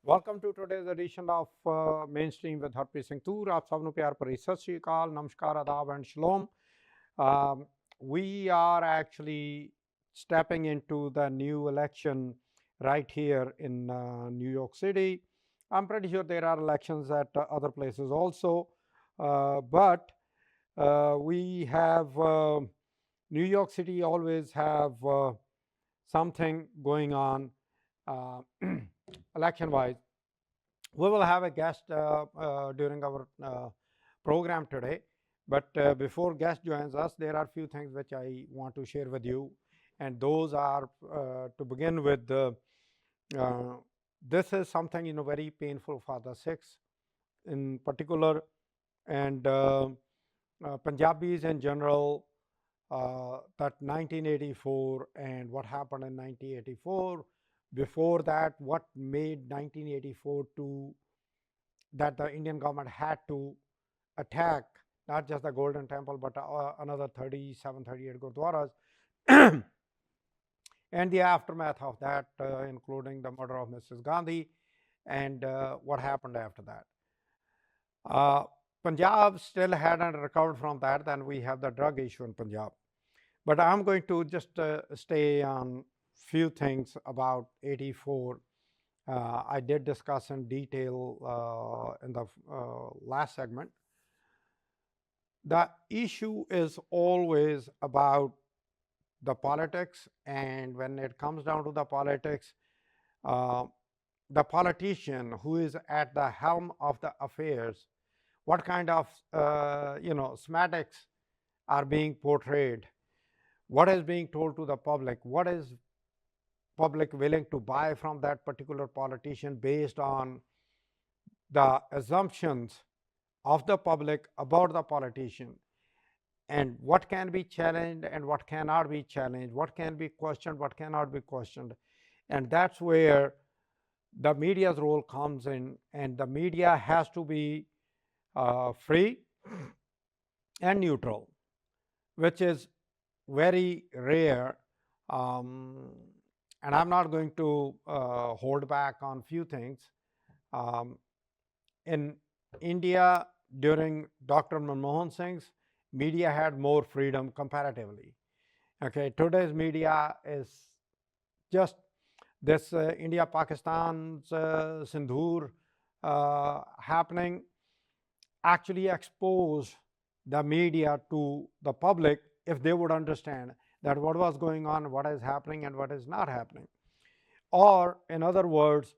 Welcome to today's edition of Mainstream with Harpreet Singh Toor. आप सबनों प्यार भरी सत श्री अकाल, नमस्कार, आदाब and shalom. We are actually stepping into the new election right here in New York City. I'm pretty sure there are elections at other places also, but we have New York City always have something going on election wise. We will have a guest during our program today, but before guest joins us, there are a few things which I want to share with you, and those are to begin with. This is something very painful for the Sikhs in particular, and Punjabis in general. That 1984 and what happened in 1984. Before that, what made 1984 to that the Indian government had to attack not just the Golden Temple but another 37, 38 Gurdwaras, and the aftermath of that, including the murder of Mrs. Gandhi and what happened after that. Punjab still hadn't recovered from that. Then we have the drug issue in Punjab. But I'm going to just stay on few things about 84. I did discuss in detail in the last segment. The issue is always about the politics, and when it comes down to the politics, the politician who is at the helm of the affairs, what kind of schematics are being portrayed, what is being told to the public, what is public willing to buy from that particular politician based on the assumptions of the public about the politician, and what can be challenged and what cannot be challenged, what can be questioned, what cannot be questioned. And that's where the media's role comes in, and the media has to be free and neutral, which is very rare. And I'm not going to hold back on few things. In India, during Dr. Manmohan Singh's, media had more freedom comparatively. Okay, today's media is just this India-Pakistan's Sindhur happening actually exposed the media to the public if they would understand that what was going on, what is happening, and what is not happening. Or, in other words,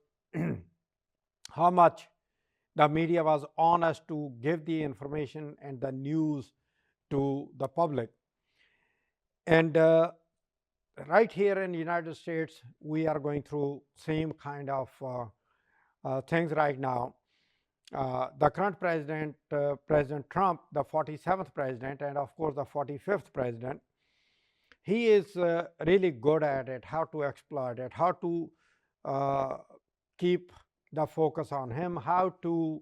how much the media was honest to give the information and the news to the public. And right here in the United States, we are going through same kind of things right now. The current president, President Trump, the 47th president, and of course the 45th president, he is really good at it, how to exploit it, how to keep the focus on him, how to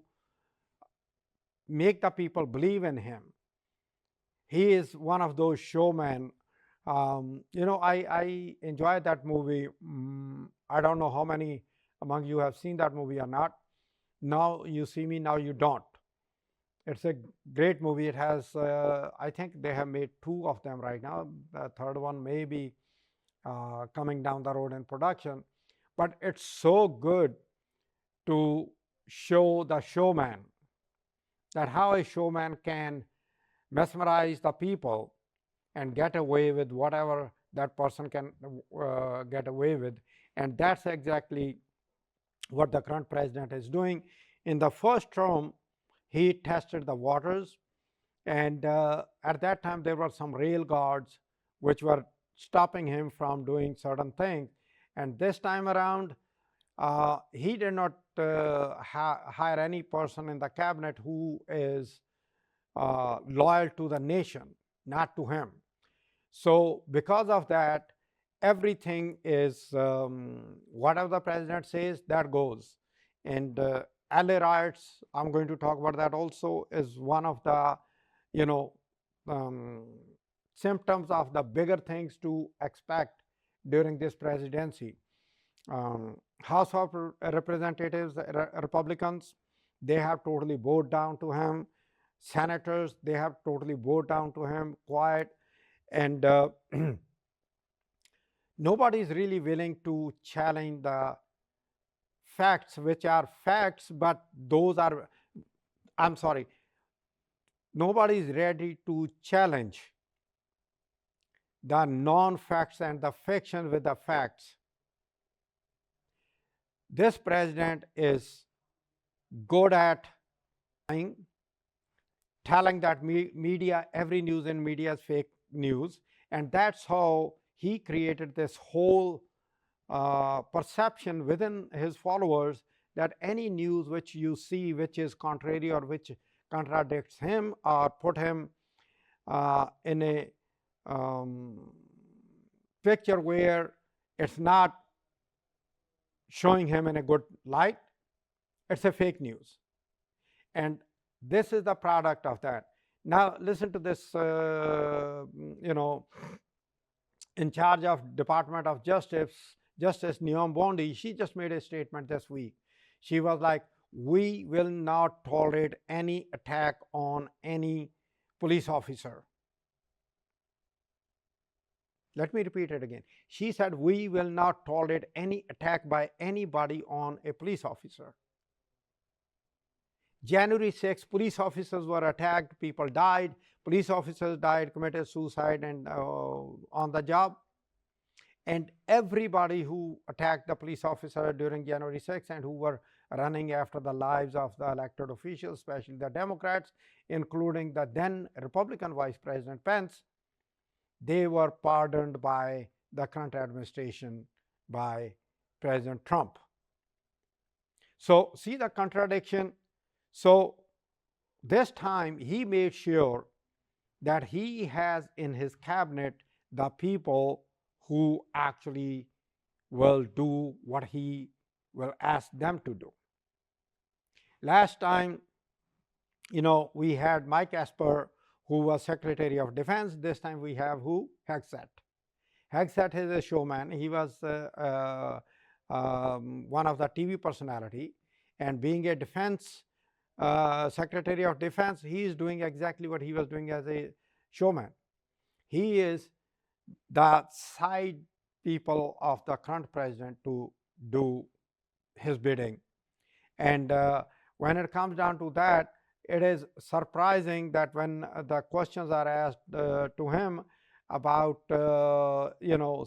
make the people believe in him. He is one of those showmen. I enjoyed that movie. I don't know how many among you have seen that movie or not. Now You See Me, Now You Don't. It's a great movie. It has, I think they have made 2 of them right now. The third one may be coming down the road in production. But it's so good to show the showman, that how a showman can mesmerize the people and get away with whatever that person can get away with. And that's exactly what the current president is doing. In the first term, he tested the waters, and at that time there were some rail guards which were stopping him from doing certain things. And this time around, he did not hire any person in the cabinet who is loyal to the nation, not to him. So because of that, everything is whatever the president says, that goes. And LA riots, I'm going to talk about that also, is one of the symptoms of the bigger things to expect during this presidency. House of Representatives, Republicans, they have totally bowed down to him. Senators, they have totally bowed down to him, quiet, and nobody is really willing to challenge the facts, which are facts, but those are, I'm sorry, nobody is ready to challenge the non-facts and the fiction with the facts. This president is good at telling that media, every news in media is fake news, and that's how he created this whole perception within his followers that any news which you see which is contrary or which contradicts him or put him in a picture where it's not showing him in a good light, it's a fake news. And this is the product of that. Now listen to this, in charge of Department of Justice, Justice Neom Bondi, she just made a statement this week. She was like, we will not tolerate any attack on any police officer. Let me repeat it again. She said, we will not tolerate any attack by anybody on a police officer. January 6, police officers were attacked, people died, police officers died, committed suicide and on the job. And everybody who attacked the police officer during January 6 and who were running after the lives of the elected officials, especially the Democrats, including the then Republican Vice President Pence, they were pardoned by the current administration, by President Trump. So see the contradiction. So this time he made sure that he has in his cabinet the people who actually will do what he will ask them to do. Last time, we had Mike Esper, who was Secretary of Defense. This time we have who? Hegseth. Hegseth is a showman. He was one of the TV personality, and being a defense Secretary of Defense, he is doing exactly what he was doing as a showman. He is the side people of the current president to do his bidding. And when it comes down to that, it is surprising that when the questions are asked to him about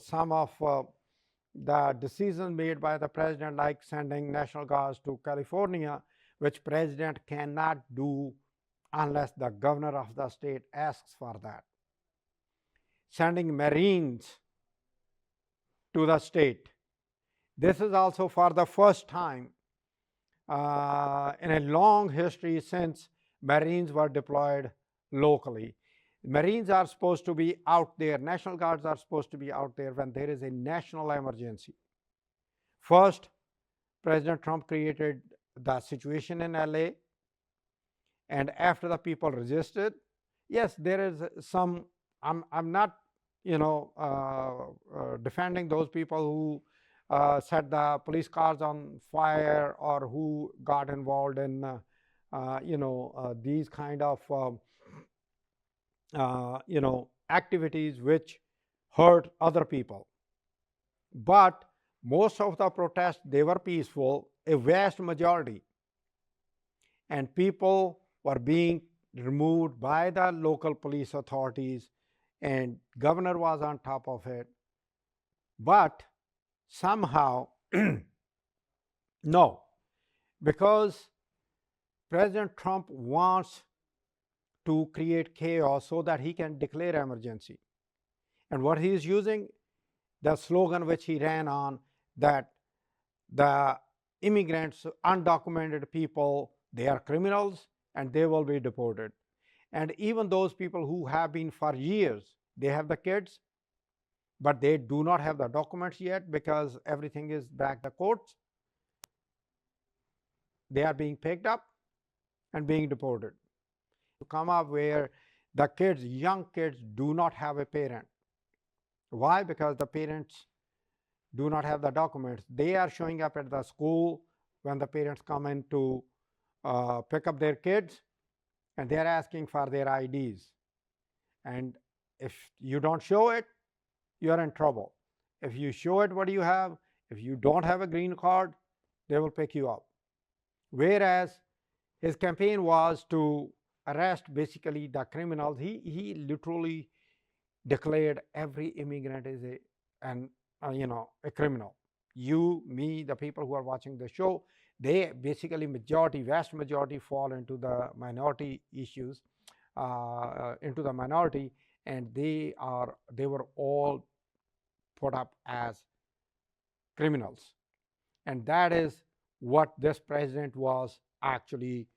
some of the decisions made by the president, like sending National Guards to California, which president cannot do unless the governor of the state asks for that. Sending Marines to the state. This is also for the first time in a long history since Marines were deployed locally. Marines are supposed to be out there, National Guards are supposed to be out there when there is a national emergency. First, President Trump created the situation in LA, and after the people resisted, yes, there is some, I'm not defending those people who set the police cars on fire or who got involved in these kind of activities which hurt other people. But most of the protests, they were peaceful, a vast majority, and people were being removed by the local police authorities, and governor was on top of it. But somehow no, because President Trump wants to create chaos so that he can declare emergency. And what he is using, the slogan which he ran on, that the immigrants, undocumented people, they are criminals and they will be deported. And even those people who have been for years, they have the kids, but they do not have the documents yet because everything is back the courts. They are being picked up and being deported. To come up where the kids, young kids, do not have a parent. Why? Because the parents do not have the documents. They are showing up at the school when the parents come in to pick up their kids, and they're asking for their IDs. And if you don't show it, you're in trouble. If you show it what you have, if you don't have a green card, they will pick you up. Whereas his campaign was to arrest basically the criminals. He literally declared every immigrant is a criminal. You, me, the people who are watching the show, they basically vast majority fall into the minority issues, into the minority, and they were all put up as criminals. And that is what this president was actually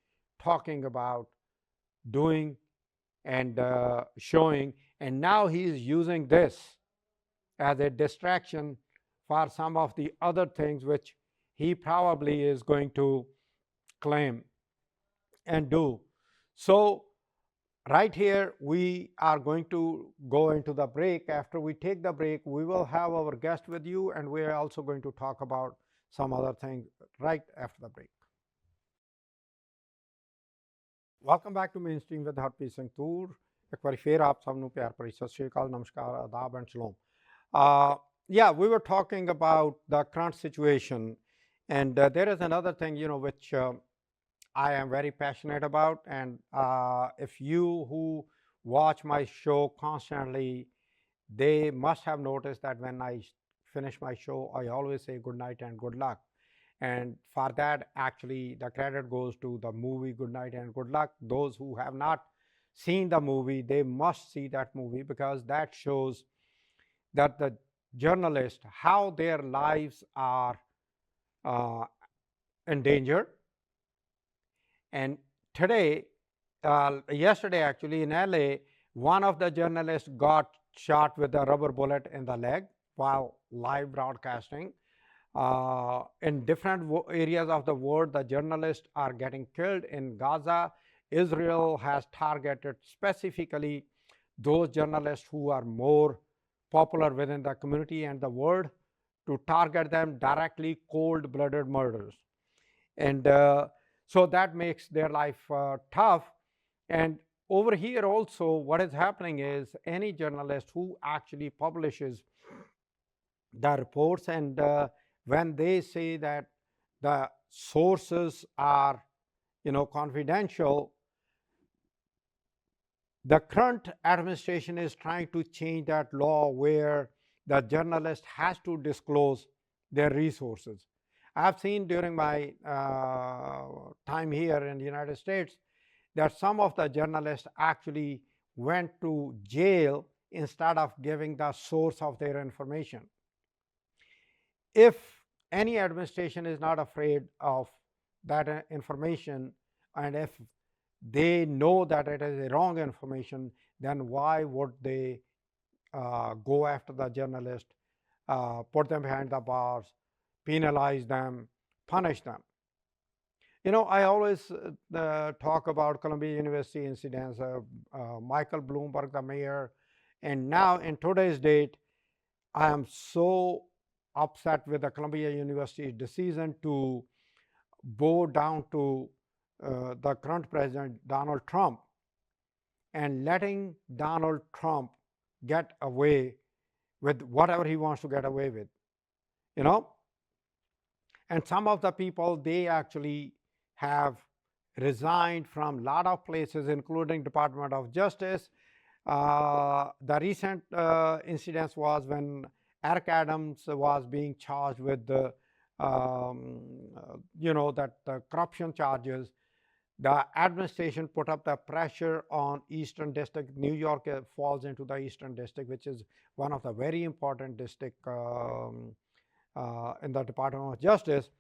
talking about, doing, and showing. And now he is using this as a distraction for some of the other things which he probably is going to claim and do. So right here, we are going to go into the break. After we take the break, we will have our guest with you, and we are also going to talk about some other things right after the break. Welcome back to Mainstream with Harpreet Singh Toor. एक बार फिर आप सबनों प्यार भरी सत श्री अकाल, नमस्कार, आदाब and shalom. Yeah, we were talking about the current situation, and there is another thing, which I am very passionate about. And if you who watch my show constantly, they must have noticed that when I finish my show, I always say good night and good luck. And for that, actually, the credit goes to the movie Good Night and Good Luck. Those who have not seen the movie, they must see that movie, because that shows that the journalists, how their lives are endangered. And yesterday actually in LA, one of the journalists got shot with a rubber bullet in the leg while live broadcasting. In different areas of the world, the journalists are getting killed. In Gaza, Israel has targeted specifically those journalists who are more popular within the community and the world, to target them directly, cold-blooded murders. And so that makes their life tough. And over here also, what is happening is any journalist who actually publishes the reports, and when they say that the sources are confidential, the current administration is trying to change that law where the journalist has to disclose their resources. I've seen during my time here in the United States that some of the journalists actually went to jail instead of giving the source of their information. If any administration is not afraid of that information, and if they know that it is a wrong information, then why would they go after the journalist, put them behind the bars, penalize them, punish them? I always talk about Columbia University incidents, Michael Bloomberg, the mayor, and now in today's date, I am so upset with the Columbia University's decision to bow down to the current president, Donald Trump, and letting Donald Trump get away with whatever he wants to get away with, And some of the people, they actually have resigned from a lot of places, including Department of Justice. The recent incidents was when Eric Adams was being charged with the corruption charges. The administration put up the pressure on Eastern District. New York falls into the Eastern District, which is one of the very important districts in the Department of Justice.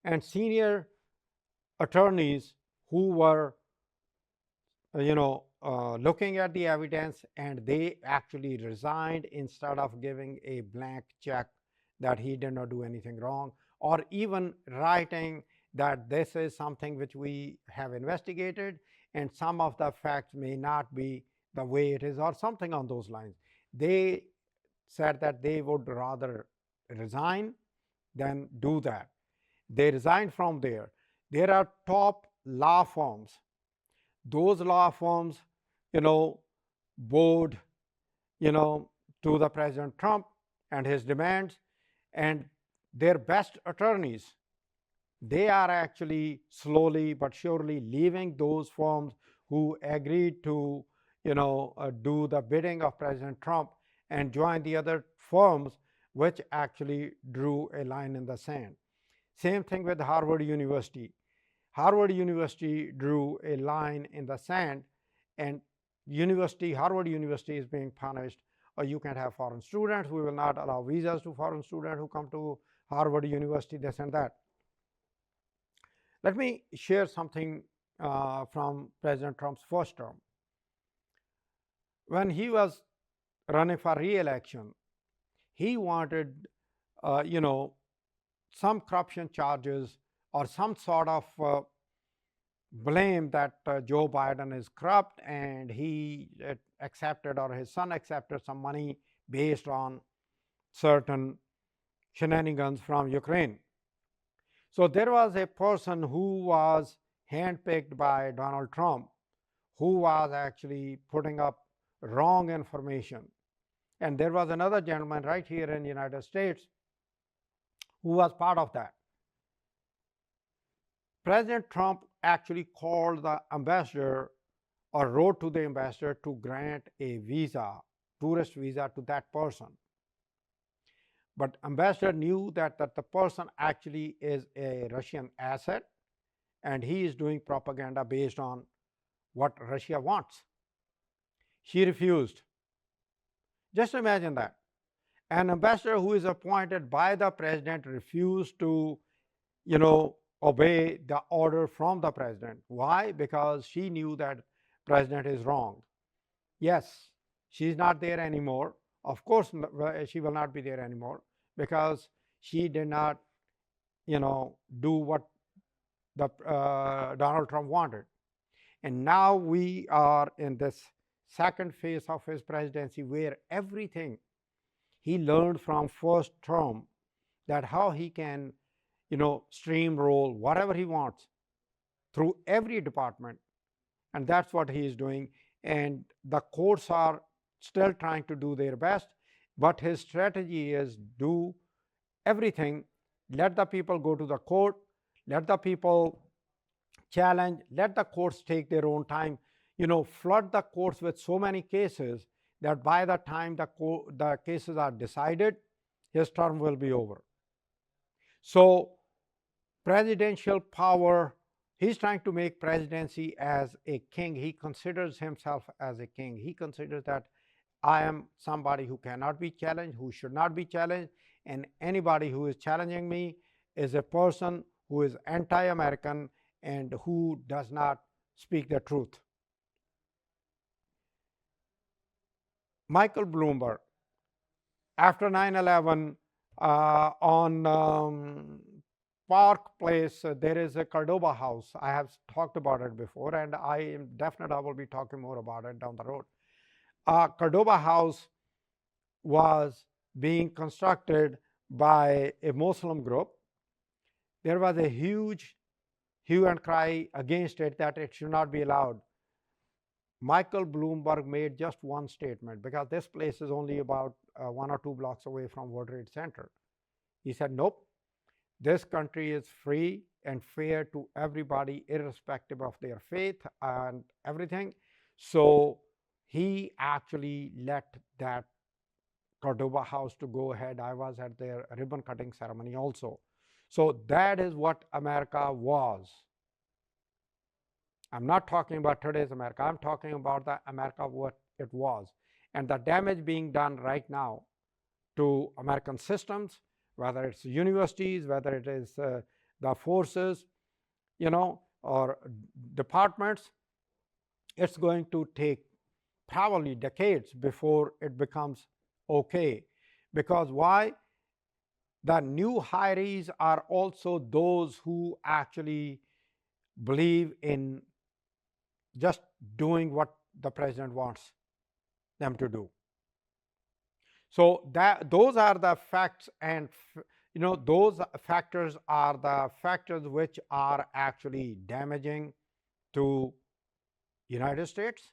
And senior attorneys who were, looking at the evidence, and they actually resigned instead of giving a blank check that he did not do anything wrong, or even writing that this is something which we have investigated and some of the facts may not be the way it is, or something on those lines. They said that they would rather resign than do that. They resigned from there. There are top law firms. Those law firms, you know, bowed, you know, to the President Trump and his demands, and their best attorneys, they are actually slowly but surely leaving those firms who agreed to, do the bidding of President Trump and join the other firms which actually drew a line in the sand. Same thing with Harvard University. Harvard University drew a line in the sand, and Harvard University is being punished. Or you can have foreign students. We will not allow visas to foreign students who come to Harvard University, this and that. Let me share something from President Trump's first term. When he was running for re-election, he wanted, some corruption charges or some sort of blame that Joe Biden is corrupt, and he accepted, or his son accepted, some money based on certain shenanigans from Ukraine. So there was a person who was handpicked by Donald Trump who was actually putting up wrong information. And there was another gentleman right here in the United States who was part of that. President Trump actually called the ambassador or wrote to the ambassador to grant a visa, tourist visa, to that person. But ambassador knew that the person actually is a Russian asset, and he is doing propaganda based on what Russia wants. She refused. Just imagine that. An ambassador who is appointed by the president refused to, obey the order from the president. Why? Because she knew that president is wrong. Yes, she's not there anymore. Of course, she will not be there anymore because she did not, do what the Donald Trump wanted. And now we are in this second phase of his presidency where everything he learned from first term, that how he can, steamroll whatever he wants through every department. And that's what he is doing. And the courts are still trying to do their best, but his strategy is do everything, let the people go to the court, let the people challenge, let the courts take their own time, flood the courts with so many cases that by the time the cases are decided, his term will be over. So presidential power, he's trying to make presidency as a king. He considers himself as a king. He considers that I am somebody who cannot be challenged, who should not be challenged, and anybody who is challenging me is a person who is anti-American and who does not speak the truth. Michael Bloomberg, after 9/11, on Park Place, there is a Cordoba house. I have talked about it before, and I am definite I will be talking more about it down the road. Cordoba house was being constructed by a Muslim group. There was a huge hue and cry against it that it should not be allowed. Michael Bloomberg made just one statement, because this place is only about 1 or 2 blocks away from World Trade Center. He said, nope, this country is free and fair to everybody, irrespective of their faith and everything. So he actually let that Cordoba house to go ahead. I was at their ribbon cutting ceremony also. So that is what America was. I'm not talking about today's America. I'm talking about the America what it was, and the damage being done right now to American systems, whether it's universities, whether it is the forces, or departments. It's going to take probably decades before it becomes okay. Because why? The new hirees are also those who actually believe in just doing what the president wants them to do. So those are the facts, and those factors are the factors which are actually damaging to United States,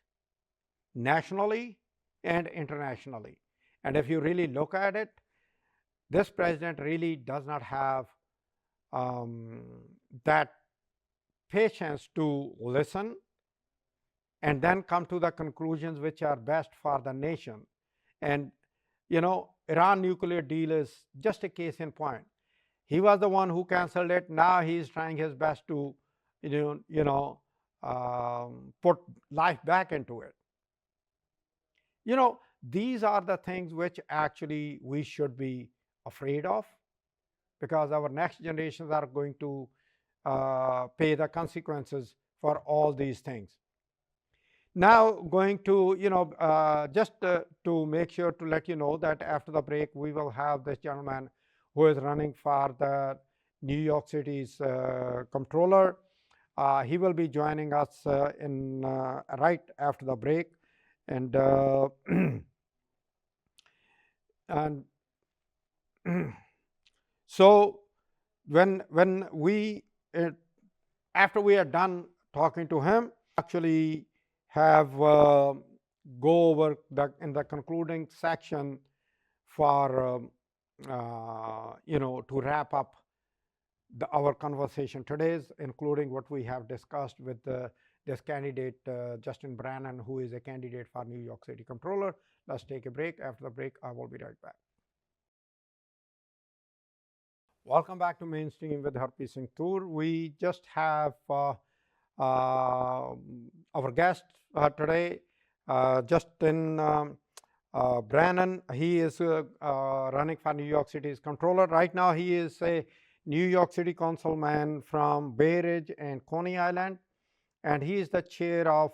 nationally and internationally. And if you really look at it, this president really does not have that patience to listen and then come to the conclusions which are best for the nation. And Iran nuclear deal is just a case in point. He was the one who canceled it. Now he's trying his best to put life back into it. These are the things which actually we should be afraid of, because our next generations are going to pay the consequences for all these things. Now, going to, just to make sure to let you know that after the break, we will have this gentleman who is running for the New York City's comptroller. He will be joining us in right after the break. And and so when we after we are done talking to him, actually have go over in the concluding section for to wrap up our conversation today's, including what we have discussed with this candidate Justin Brannan, who is a candidate for New York City Comptroller. Let's take a break. After the break, I will be right back. Welcome back to Mainstream with Harpreet Singh Tour. We just have our guest today, Justin Brannan. He is running for New York City's comptroller. Right now, he is a New York City councilman from Bay Ridge and Coney Island, and he is the chair of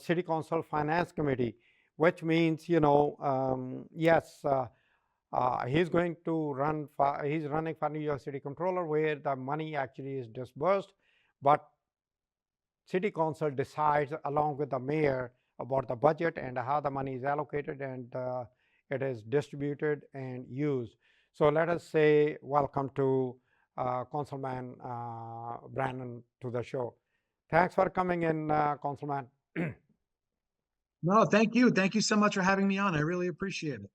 City Council Finance Committee, which means, yes, he's going to run for, he's running for New York City Comptroller, where the money actually is disbursed, but City Council decides along with the mayor about the budget and how the money is allocated and it is distributed and used. So let us say welcome to Councilman Brannan to the show. Thanks for coming in, Councilman. No, thank you. Thank you so much for having me on. I really appreciate it.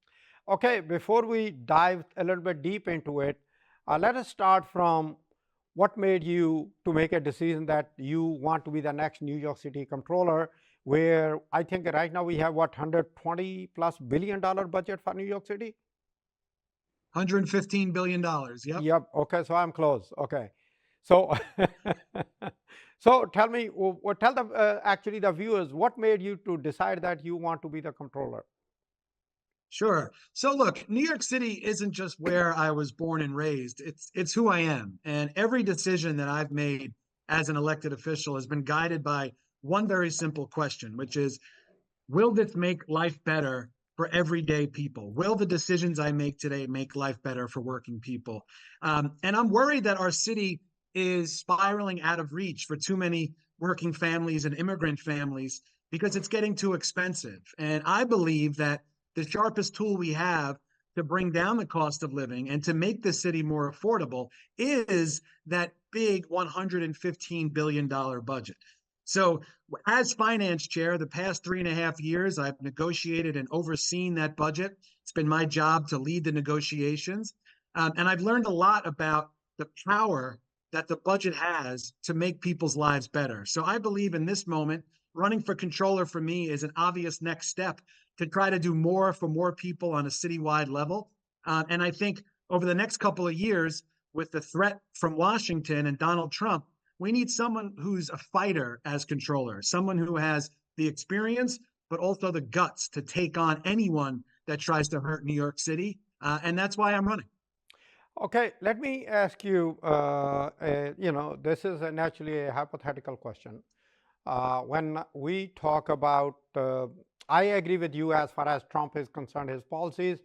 Okay, before we dive a little bit deep into it, let us start from what made you to make a decision that you want to be the next New York City Comptroller, where I think right now we have what, $120+ billion budget for New York City? $115 billion. Yep. Yep. Okay, so I'm close. Okay, so so tell me, tell the actually the viewers, what made you to decide that you want to be the comptroller? Sure. So look, New York City isn't just where I was born and raised. It's who I am. And every decision that I've made as an elected official has been guided by one very simple question, which is, will this make life better for everyday people? Will the decisions I make today make life better for working people? And I'm worried that our city is spiraling out of reach for too many working families and immigrant families because it's getting too expensive. And I believe that the sharpest tool we have to bring down the cost of living and to make the city more affordable is that big $115 billion budget. So as finance chair, the past 3.5 years, I've negotiated and overseen that budget. It's been my job to lead the negotiations. And I've learned a lot about the power that the budget has to make people's lives better. So I believe in this moment, running for controller for me is an obvious next step to try to do more for more people on a citywide level. And I think over the next couple of years, with the threat from Washington and Donald Trump, we need someone who's a fighter as controller, someone who has the experience, but also the guts to take on anyone that tries to hurt New York City. And that's why I'm running. Okay, let me ask you, this is naturally a hypothetical question. When we talk about, I agree with you as far as Trump is concerned, his policies.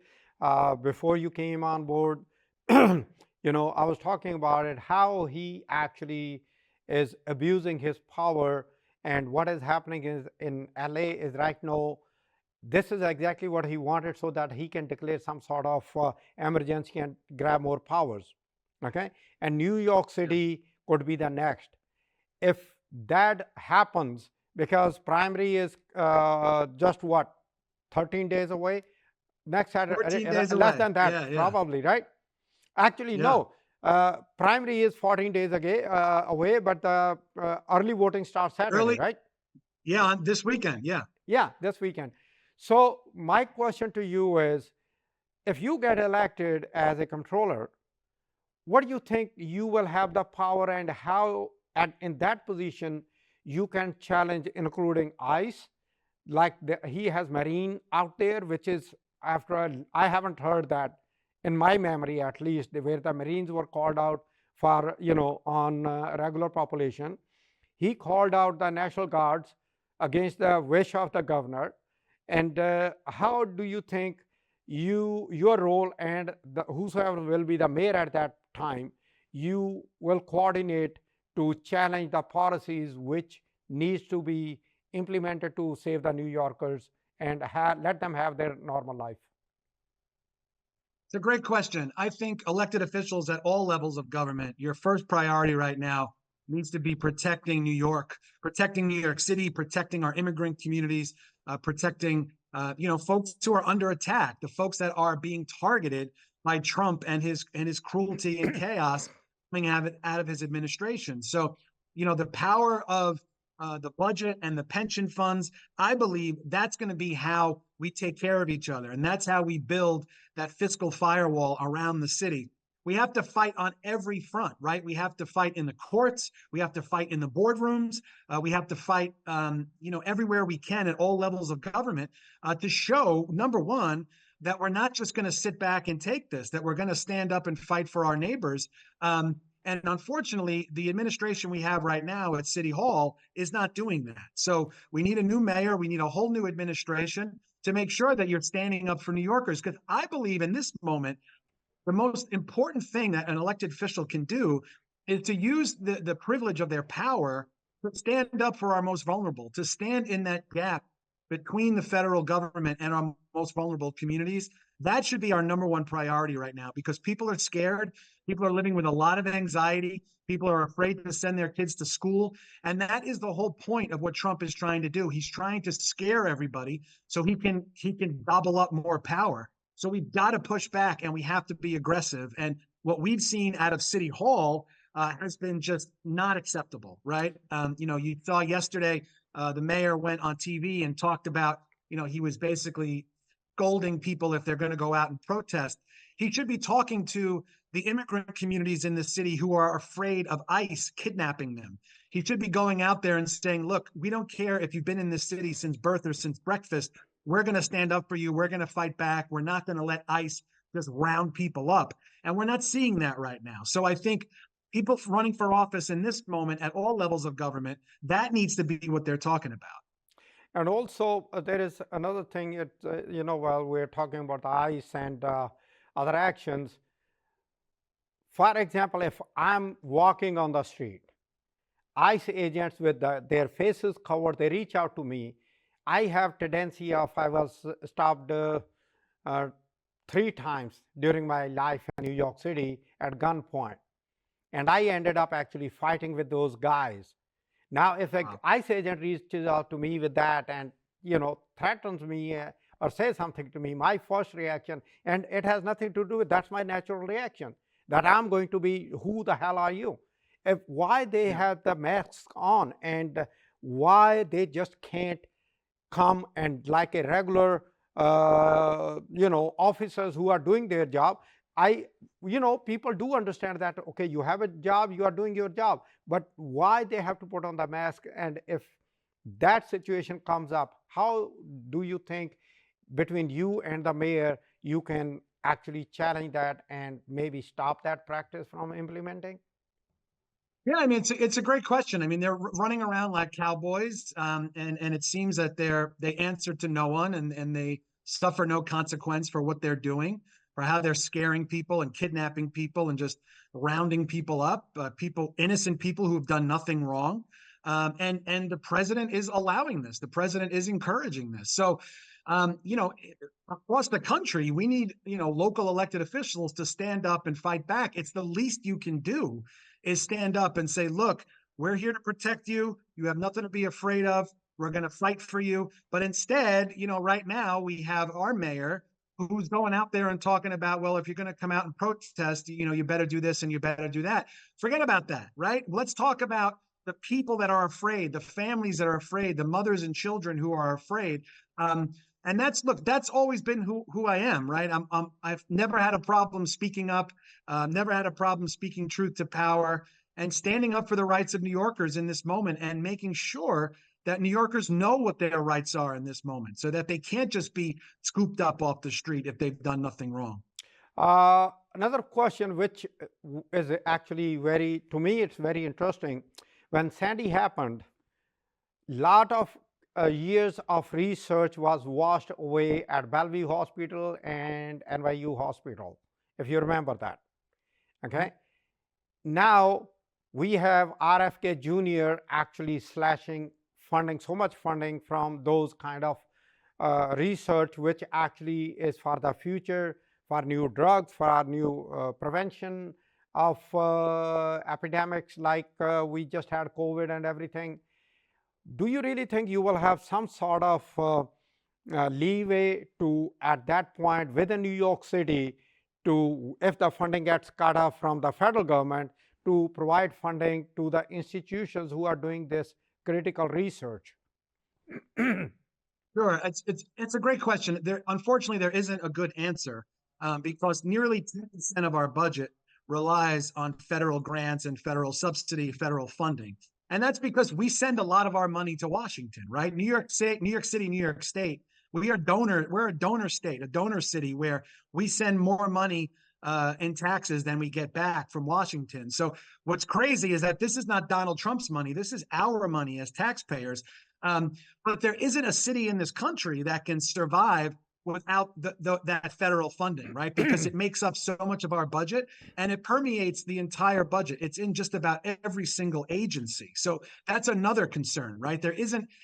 Before you came on board, I was talking about it, how he actually is abusing his power, and what is happening is in LA is right now This is exactly what he wanted so that he can declare some sort of emergency and grab more powers. Okay. And New York Yeah. City could be the next. If that happens, because primary is just what, 13 days away, next Saturday, 14 days less away. than that Yeah, yeah, probably, right? Actually, yeah. no. Primary is 14 days away, but early voting starts Saturday, Early, right? yeah, on this weekend. Yeah. Yeah, this weekend. So my question to you is, if you get elected as a controller, what do you think you will have the power, and how in that position you can challenge, including ICE, like he has Marine out there, which is, I haven't heard that in my memory at least, where the Marines were called out for, on regular population. He called out the National Guards against the wish of the governor. And how do you think your role and whosoever will be the mayor at that time, you will coordinate to challenge the policies which needs to be implemented to save the New Yorkers and let them have their normal life? It's a great question. I think elected officials at all levels of government, your first priority right now needs to be protecting New York, protecting New York City, protecting our immigrant communities, protecting folks who are under attack, the folks that are being targeted by Trump and his cruelty and chaos coming out of his administration. So, the power of the budget and the pension funds, I believe that's going to be how we take care of each other. And that's how we build that fiscal firewall around the city. We have to fight on every front, right? We have to fight in the courts. We have to fight in the boardrooms. We have to fight, everywhere we can at all levels of government to show, number one, that we're not just going to sit back and take this, that we're going to stand up and fight for our neighbors. And unfortunately, the administration we have right now at City Hall is not doing that. So we need a new mayor. We need a whole new administration to make sure that you're standing up for New Yorkers. Because I believe in this moment, the most important thing that an elected official can do is to use the privilege of their power to stand up for our most vulnerable, to stand in that gap between the federal government and our most vulnerable communities. That should be our number one priority right now, because people are scared. People are living with a lot of anxiety. People are afraid to send their kids to school. And that is the whole point of what Trump is trying to do. He's trying to scare everybody so he can gobble up more power. So we've got to push back, and we have to be aggressive. And what we've seen out of City Hall has been just not acceptable, right? You saw yesterday the mayor went on TV and talked about, he was basically scolding people if they're going to go out and protest. He should be talking to the immigrant communities in the city who are afraid of ICE kidnapping them. He should be going out there and saying, look, we don't care if you've been in this city since birth or since breakfast. We're going to stand up for you. We're going to fight back. We're not going to let ICE just round people up. And we're not seeing that right now. So I think people running for office in this moment at all levels of government, that needs to be what they're talking about. And also, there is another thing, while we're talking about the ICE and other actions, for example, if I'm walking on the street, ICE agents with their faces covered, they reach out to me. I have tendency of, I was stopped 3 times during my life in New York City at gunpoint. And I ended up actually fighting with those guys. Now, if an ICE agent reaches out to me with that and, threatens me or says something to me, my first reaction, and it has nothing to do with, that's my natural reaction, that I'm going to be, who the hell are you? Why they have the masks on, and why they just can't come and, like a regular, officers who are doing their job. People do understand that, okay, you have a job, you are doing your job, but why they have to put on the mask? And if that situation comes up, how do you think between you and the mayor, you can actually challenge that and maybe stop that practice from implementing? Yeah, I mean, it's a great question. I mean, they're running around like cowboys, and it seems that they answer to no one, and they suffer no consequence for what they're doing, for how they're scaring people and kidnapping people and just rounding people up, innocent people who have done nothing wrong. And the president is allowing this. The president is encouraging this. So You know, across the country, we need, local elected officials to stand up and fight back. It's the least you can do is stand up and say, look, we're here to protect you. You have nothing to be afraid of. We're going to fight for you. But instead, right now we have our mayor who's going out there and talking about, well, if you're going to come out and protest, you better do this and you better do that. Forget about that, right? Let's talk about the people that are afraid, the families that are afraid, the mothers and children who are afraid. And that's always been who I am, right? I've never had a problem speaking up, never had a problem speaking truth to power, and standing up for the rights of New Yorkers in this moment, and making sure that New Yorkers know what their rights are in this moment, so that they can't just be scooped up off the street if they've done nothing wrong. Another question, which is actually to me, it's very interesting. When Sandy happened, lot of years of research was washed away at Bellevue Hospital and NYU Hospital, if you remember that. Okay. Now we have RFK Jr. actually slashing funding, so much funding from those kind of research, which actually is for the future, for new drugs, for our new prevention of epidemics like we just had COVID and everything. Do you really think you will have some sort of leeway to, at that point, within New York City, to, if the funding gets cut off from the federal government, to provide funding to the institutions who are doing this critical research? Sure, it's a great question. Unfortunately, there isn't a good answer, because nearly 10% of our budget relies on federal grants and federal subsidy, federal funding. And that's because we send a lot of our money to Washington, right? New York State, New York City, New York State. We're a donor state, a donor city, where we send more money in taxes than we get back from Washington. So what's crazy is that this is not Donald Trump's money. This is our money as taxpayers. But there isn't a city in this country that can survive without that federal funding, right? Because it makes up so much of our budget, and it permeates the entire budget. It's in just about every single agency. So that's another concern, right?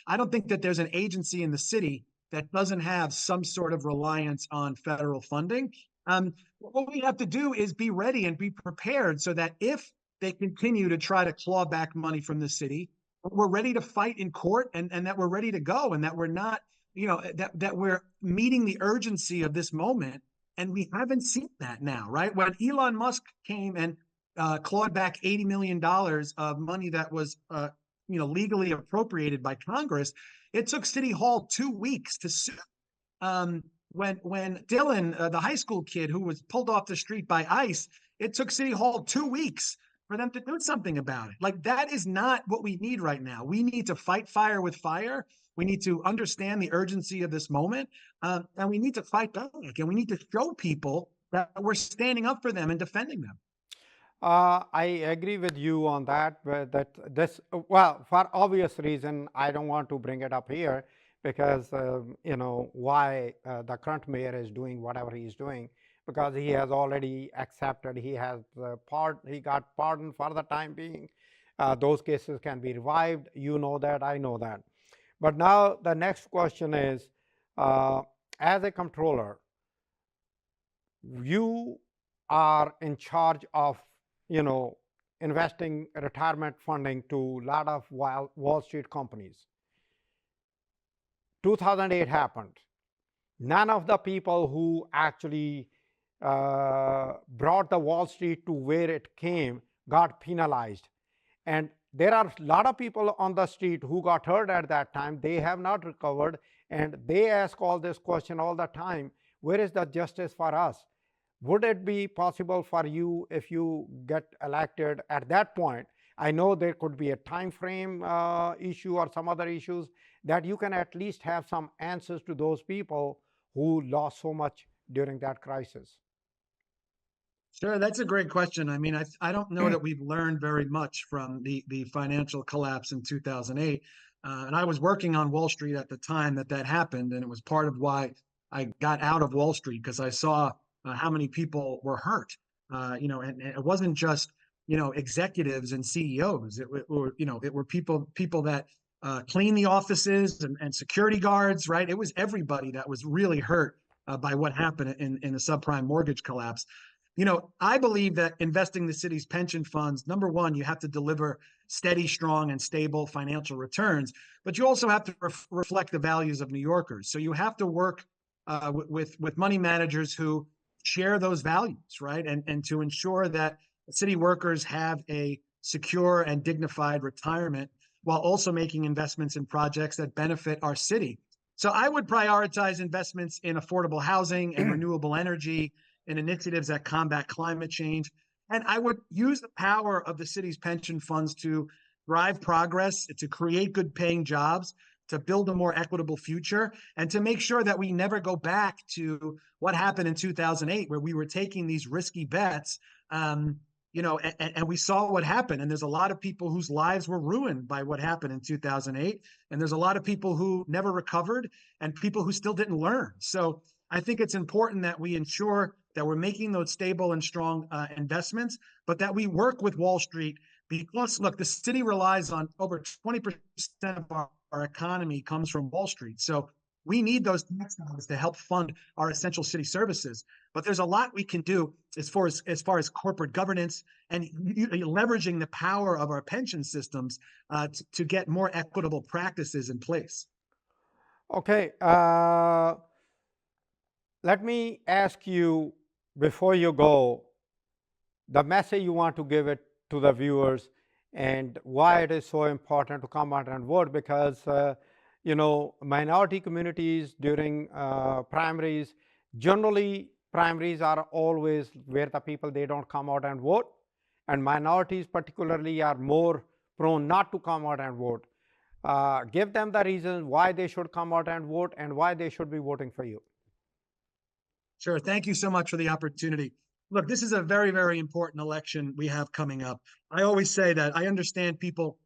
I don't think that there's an agency in the city that doesn't have some sort of reliance on federal funding. What we have to do is be ready and be prepared, so that if they continue to try to claw back money from the city, we're ready to fight in court, and that we're ready to go, and that we're not, that we're meeting the urgency of this moment. And we haven't seen that now, right? When Elon Musk came and clawed back $80 million of money that was, legally appropriated by Congress, it took City Hall 2 weeks to sue. When Dylan, the high school kid who was pulled off the street by ICE, it took City Hall 2 weeks for them to do something about it. Like, that is not what we need right now. We need to fight fire with fire. We need to understand the urgency of this moment, and we need to fight back, and we need to show people that we're standing up for them and defending them. I agree with you on that. Well, for obvious reason, I don't want to bring it up here, because why the current mayor is doing whatever he is doing, because he has already accepted, he got pardoned for the time being. Those cases can be revived. You know that, I know that. But now the next question is, as a comptroller, you are in charge of, investing retirement funding to a lot of Wall Street companies. 2008 happened. None of the people who actually brought the Wall Street to where it came got penalized. And there are a lot of people on the street who got hurt at that time. They have not recovered, and they ask all this question all the time: where is the justice for us? Would it be possible for you, if you get elected at that point? I know there could be a time frame issue or some other issues, that you can at least have some answers to those people who lost so much during that crisis. Sure, that's a great question. I mean, I don't know that we've learned very much from the financial collapse in 2008. And I was working on Wall Street at the time that happened, and it was part of why I got out of Wall Street, because I saw how many people were hurt. And it wasn't just executives and CEOs. It were people that clean the offices and security guards, right? It was everybody that was really hurt by what happened in the subprime mortgage collapse. You know, I believe that investing the city's pension funds, number one, you have to deliver steady, strong, and stable financial returns, but you also have to reflect the values of New Yorkers. So you have to work with money managers who share those values, right? And to ensure that city workers have a secure and dignified retirement while also making investments in projects that benefit our city. So I would prioritize investments in affordable housing and renewable energy and initiatives that combat climate change. And I would use the power of the city's pension funds to drive progress, to create good paying jobs, to build a more equitable future, and to make sure that we never go back to what happened in 2008, where we were taking these risky bets. You know, and we saw what happened. And there's a lot of people whose lives were ruined by what happened in 2008. And there's a lot of people who never recovered and people who still didn't learn. So I think it's important that we ensure that we're making those stable and strong investments, but that we work with Wall Street because, look, the city relies on over 20% of our economy comes from Wall Street. So we need those tax dollars to help fund our essential city services. But there's a lot we can do as far as corporate governance and leveraging the power of our pension systems to get more equitable practices in place. Okay. Let me ask you before you go, the message you want to give it to the viewers and why it is so important to come out and vote, because you know, minority communities during primaries, generally primaries are always where the people, they don't come out and vote, and minorities particularly are more prone not to come out and vote. Give them the reasons why they should come out and vote and why they should be voting for you. Sure. Thank you so much for the opportunity. Look, this is a very, very important election we have coming up. I always say that I understand people,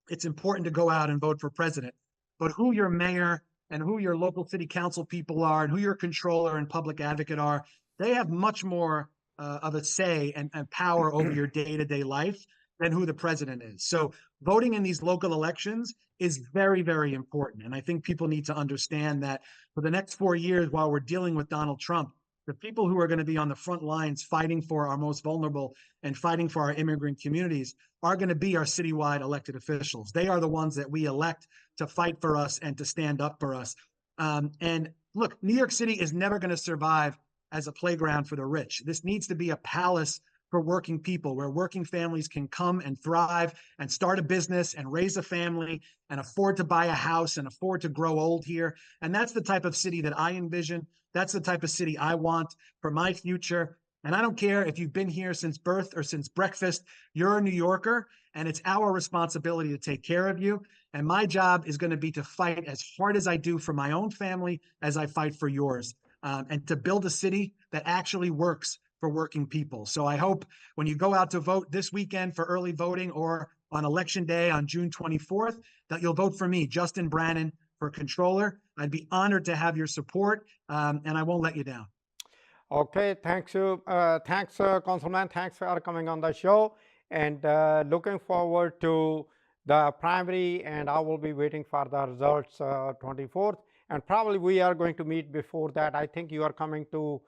it's important to go out and vote for president, but who your mayor and who your local city council people are and who your controller and public advocate are, they have much more of a say and power over your day-to-day life than who the president is. So voting in these local elections is very, very important. And I think people need to understand that for the next 4 years, while we're dealing with Donald Trump, the people who are going to be on the front lines fighting for our most vulnerable and fighting for our immigrant communities are going to be our citywide elected officials. They are the ones that we elect to fight for us and to stand up for us. And look, New York City is never going to survive as a playground for the rich. This needs to be a palace for working people, where working families can come and thrive and start a business and raise a family and afford to buy a house and afford to grow old here. And that's the type of city that I envision. That's the type of city I want for my future. And I don't care if you've been here since birth or since breakfast, you're a New Yorker, and it's our responsibility to take care of you. And my job is going to be to fight as hard as I do for my own family as I fight for yours, and to build a city that actually works for working people. So I hope when you go out to vote this weekend for early voting or on election day on June 24th, that you'll vote for me, Justin Brannan, for controller. I'd be honored to have your support, and I won't let you down. Okay, thanks you. Thanks, Councilman. Thanks for coming on the show, and looking forward to the primary, and I will be waiting for the results 24th, and probably we are going to meet before that. I think you are coming to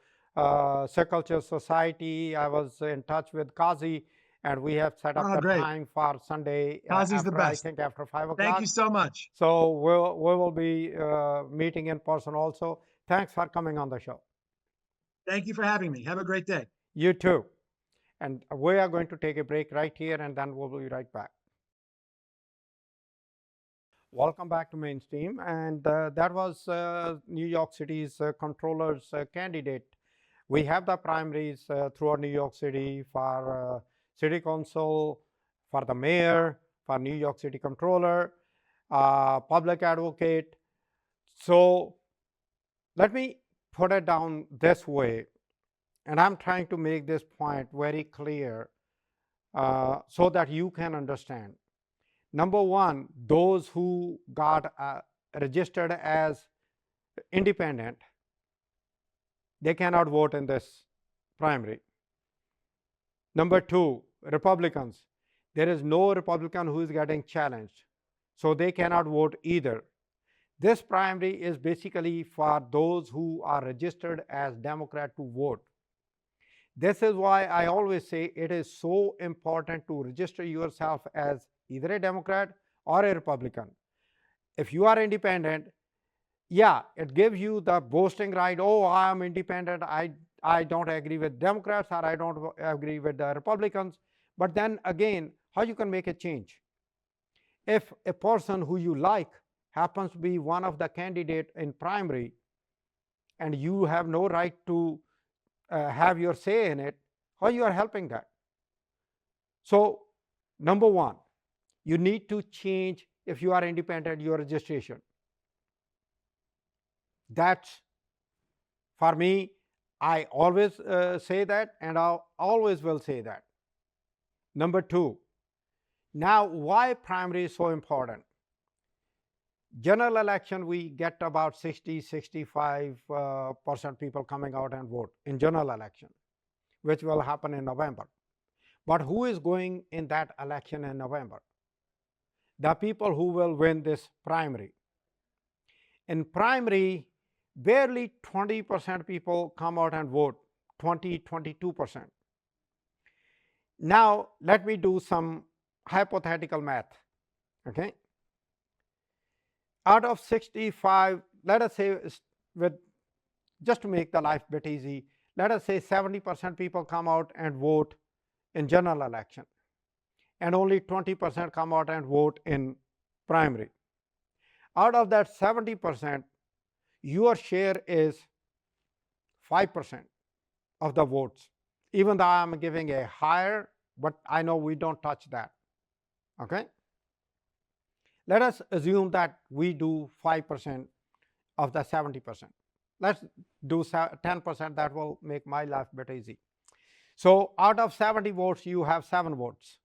Sikh Culture Society. I was in touch with Kazi, and we have set up the Great. time for Sunday Kazi's the after, best. I think after 5 o'clock. Thank you so much. So we will be meeting in person also. Thanks for coming on the show. Thank you for having me. Have a great day. You too. And we are going to take a break right here, and then we'll be right back. Welcome back to Mainstream. And that was New York City's controller's candidate. We have the primaries throughout New York City for city council, for the mayor, for New York City controller, public advocate. So let me put it down this way, and I'm trying to make this point very clear so that you can understand. Number one, those who got registered as independent, they cannot vote in this primary. Number two, Republicans. There is no Republican who is getting challenged. so they cannot vote either. This primary is basically for those who are registered as Democrat to vote. This is why I always say it is so important to register yourself as either a Democrat or a Republican. If you are independent, yeah, it gives you the boasting right. Oh, I am independent. I don't agree with Democrats, or I don't agree with the Republicans. But then again, how you can make a change? If a person who you like happens to be one of the candidate in primary, and you have no right to have your say in it, how you are helping that? So number one, you need to change, if you are independent, your registration. That's, for me, I always say that, and I always will say that. Number two, now why primary is so important? General election, we get about 60-65% people coming out and vote in general election, which will happen in November. But who is going in that election in November? The people who will win this primary. In primary, barely 20% people come out and vote, 22%. Now, let me do some hypothetical math, okay? Out of 65, let us say, just to make the life a bit easy, let us say 70% people come out and vote in general election, and only 20% come out and vote in primary. Out of that 70%, your share is 5% of the votes, even though I'm giving a higher, but I know we don't touch that, okay? Let us assume that we do 5% of the 70%. Let's do 10%, that will make my life a bit easy. So out of 70 votes, you have 7 votes.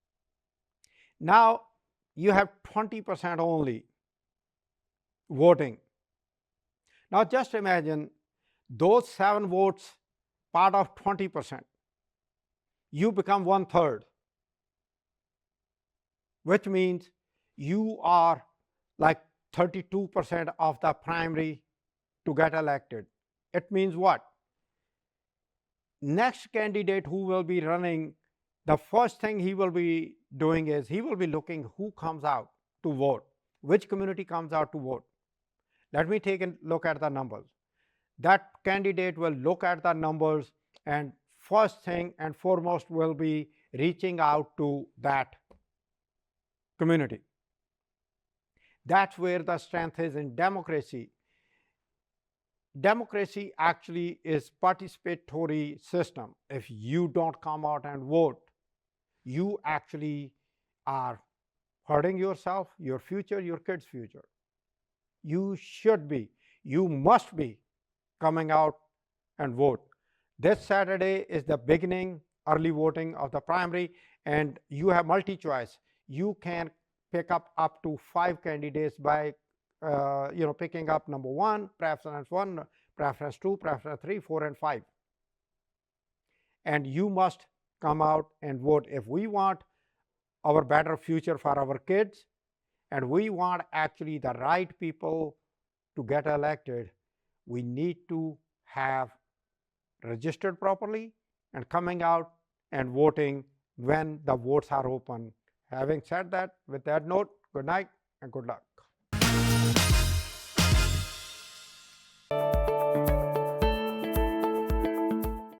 Now you have 20% only voting. Now just imagine those 7 votes part of 20%. You become 1/3, which means you are like 32% of the primary to get elected. It means what? Next candidate who will be running, the first thing he will be doing is he will be looking who comes out to vote, which community comes out to vote. Let me take a look at the numbers. That candidate will look at the numbers, and first thing and foremost will be reaching out to that community. That's where the strength is in democracy. Democracy actually is participatory system. If you don't come out and vote, you actually are hurting yourself, your future, your kids' future. You should be, you must be coming out and vote. This Saturday is the beginning, early voting of the primary, and you have multi-choice. You can pick up to 5 candidates by picking up number 1, preference 1, preference 2, preference 3, 4, and 5. And you must come out and vote. If we want our better future for our kids, and we want actually the right people to get elected, we need to have registered properly and coming out and voting when the votes are open. Having said that, with that note, good night and good luck.